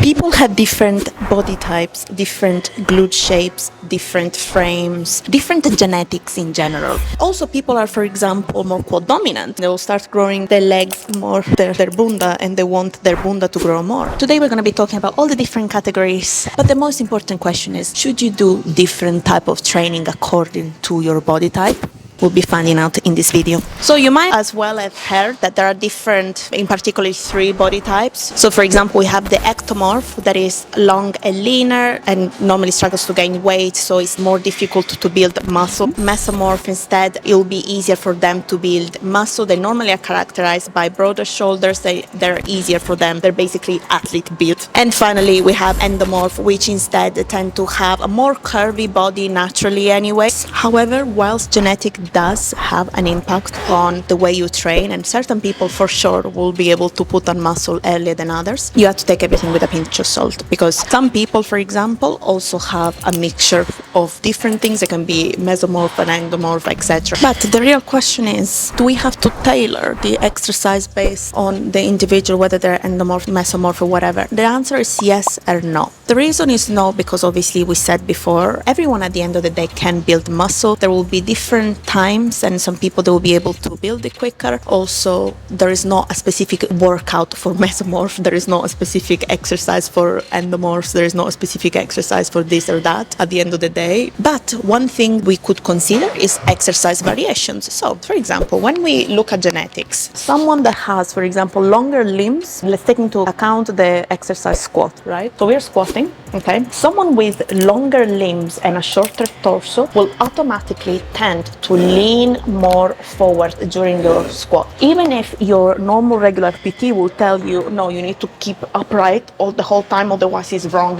People have different body types, different glute shapes, different frames, different genetics in general. Also, people are, for example, more quad dominant. They will start growing their legs more, their bunda, and they want their bunda to grow more. Today we're going to be talking about all the different categories, but the most important question is, should you do different type of training according to your body type? We'll be finding out in this video. So you might as well have heard that there are different, in particular, 3 body types. So for example, we have the ectomorph that is long and leaner and normally struggles to gain weight, so it's more difficult to build muscle. Mesomorph, instead, it will be easier for them to build muscle. They normally are characterized by broader shoulders. They're easier for them. They're basically athlete built. And finally, we have endomorph, which instead tend to have a more curvy body naturally anyways. However, whilst genetic does have an impact on the way you train, and certain people for sure will be able to put on muscle earlier than others, you have to take everything with a pinch of salt, because some people, for example, also have a mixture of different things. It can be mesomorph and endomorph, etc. But the real question is, do we have to tailor the exercise based on the individual, whether they're endomorph, mesomorph, or whatever? The answer is yes or no. The reason is no, because obviously we said before, everyone at the end of the day can build muscle. There will be different times, and some people they will be able to build it quicker. Also, there is not a specific workout for mesomorph. There is not a specific exercise for endomorphs. There is not a specific exercise for this or that at the end of the day. But one thing we could consider is exercise variations. So, for example, when we look at genetics, someone that has, for example, longer limbs, let's take into account the exercise squat, right? So we're squatting, okay? Someone with longer limbs and a shorter torso will automatically tend to lean more forward during your squat. Even if your normal regular PT will tell you, no, you need to keep upright all the whole time, otherwise it's wrong,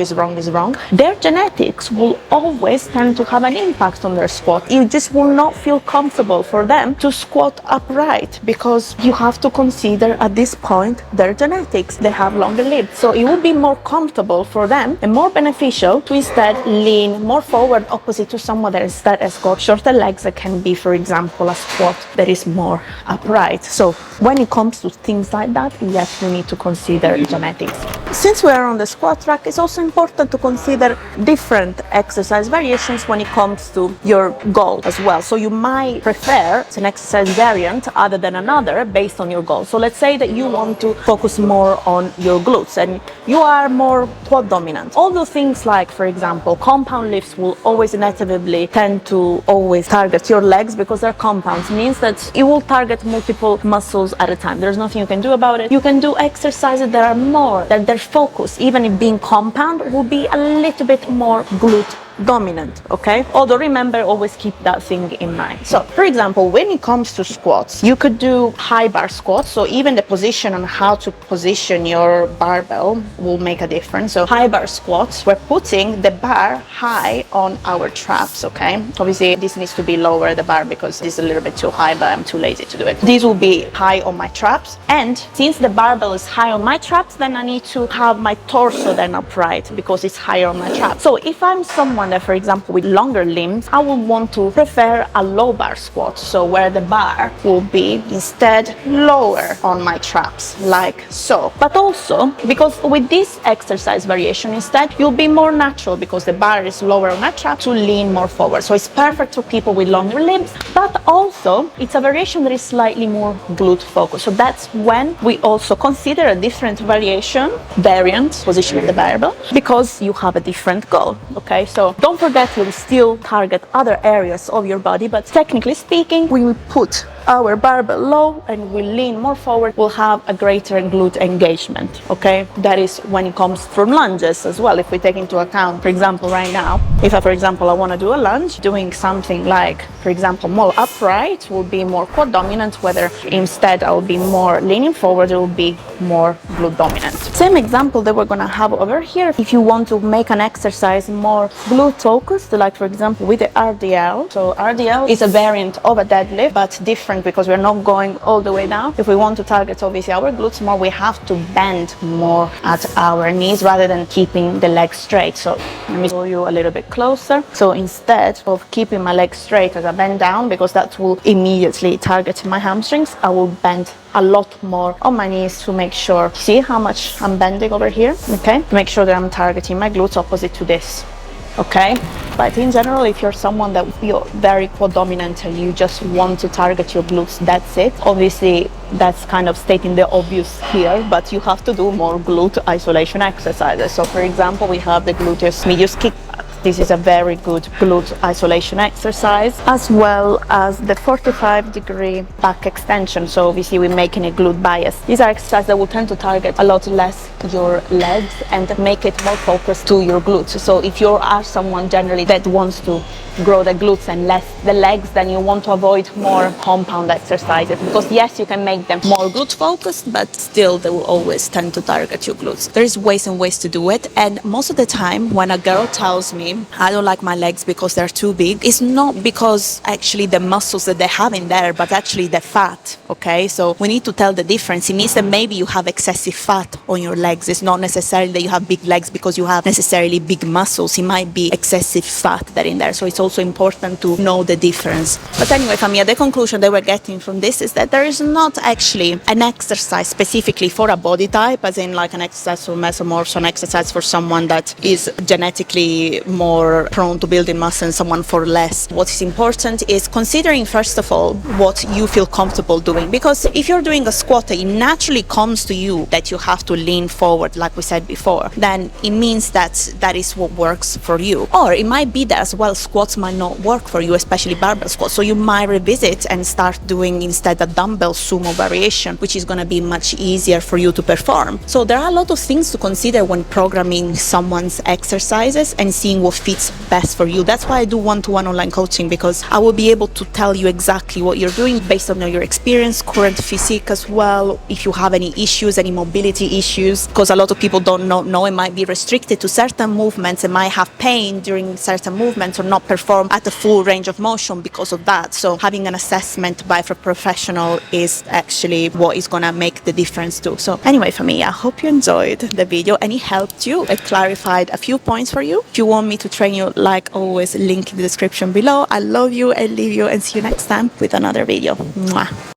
their genetics will always tend to have an impact on their squat. You just will not feel comfortable for them to squat upright, because you have to consider at this point their genetics. They have longer limbs, so it will be more comfortable for them and more beneficial to instead lean more forward, opposite to someone that has got shorter legs that can be, for example, a squat that is more upright. So when it comes to things like that, yes, we need to consider genetics. Since we are on the squat track, it's also important to consider different exercise variations when it comes to your goal as well. So you might prefer an exercise variant other than another based on your goal. So let's say that you want to focus more on your glutes and you are more quad dominant. All the things like, for example, compound lifts will always inevitably tend to always target your legs, because they're compounds, means that it will target multiple muscles at a time. There's nothing you can do about it. You can do exercises that are more, that their focus, even if being compound, will be a little bit more glute dominant, okay? Although remember, always keep that thing in mind. So for example, when it comes to squats, you could do high bar squats. So even the position on how to position your barbell will make a difference. So high bar squats, we're putting the bar high on our traps, okay? Obviously this needs to be lower, the bar, because it's a little bit too high, but I'm too lazy to do it. These will be high on my traps, and since the barbell is high on my traps, then I need to have my torso then upright, because it's higher on my traps. So if I'm someone that, for example, with longer limbs, I would want to prefer a low bar squat, so where the bar will be instead lower on my traps, like so. But also, because with this exercise variation, instead you'll be more natural, because the bar is lower on my trap, to lean more forward. So it's perfect for people with longer limbs, but also it's a variation that is slightly more glute focused. So that's when we also consider a different variant, position of the barbell, because you have a different goal, okay? So don't forget, you'll still target other areas of your body, but technically speaking, when we put our barbell low and we lean more forward, we'll have a greater glute engagement, okay? That is when it comes from lunges as well. If we take into account, for example, right now, if I want to do a lunge, doing something like, for example, more upright will be more quad dominant, whether instead I will be more leaning forward, it will be more glute dominant. Same example that we're going to have over here. If you want to make an exercise more glute focused, like for example with the RDL. So RDL is a variant of a deadlift, but different different because we're not going all the way down. If we want to target obviously our glutes more, we have to bend more at our knees rather than keeping the legs straight. So let me show you a little bit closer. So instead of keeping my legs straight as I bend down, because that will immediately target my hamstrings, I will bend a lot more on my knees to make sure, see how much I'm bending over here, okay? To make sure that I'm targeting my glutes opposite to this, okay? But in general, if you're someone that you're very quad dominant and you just want to target your glutes, that's it. Obviously, that's kind of stating the obvious here, but you have to do more glute isolation exercises. So for example, we have the gluteus medius kick. This is a very good glute isolation exercise, as well as the 45-degree back extension. So obviously we're making a glute bias. These are exercises that will tend to target a lot less your legs and make it more focused to your glutes. So if you are someone generally that wants to grow the glutes and less the legs, then you want to avoid more compound exercises, because yes, you can make them more glute focused, but still they will always tend to target your glutes. There is ways and ways to do it, and most of the time when a girl tells me I don't like my legs because they're too big, it's not because actually the muscles that they have in there, but actually the fat, okay? So we need to tell the difference. It means that maybe you have excessive fat on your legs. It's not necessarily that you have big legs because you have necessarily big muscles. It might be excessive fat that in there. So it's also important to know the difference. But anyway, Famia, the conclusion that we're getting from this is that there is not actually an exercise specifically for a body type, as in like an exercise for mesomorphs, an exercise for someone that is genetically more prone to building muscle and someone for less. What is important is considering, first of all, what you feel comfortable doing. Because if you're doing a squat, it naturally comes to you that you have to lean forward, like we said before. Then it means that that is what works for you. Or it might be that as well, squats might not work for you, especially barbell squats. So you might revisit and start doing instead a dumbbell sumo variation, which is going to be much easier for you to perform. So there are a lot of things to consider when programming someone's exercises and seeing what fits best for you. That's why I do one-to-one online coaching, because I will be able to tell you exactly what you're doing based on your experience, current physique as well, if you have any issues, any mobility issues, because a lot of people don't know it might be restricted to certain movements and might have pain during certain movements or not perform at the full range of motion because of that. So having an assessment by a professional is actually what is going to make the difference too. So anyway, for me, I hope you enjoyed the video and it helped you. It clarified a few points for you. If you want me to train you, like always, link in the description below. I love you and leave you, and see you next time with another video. Mwah.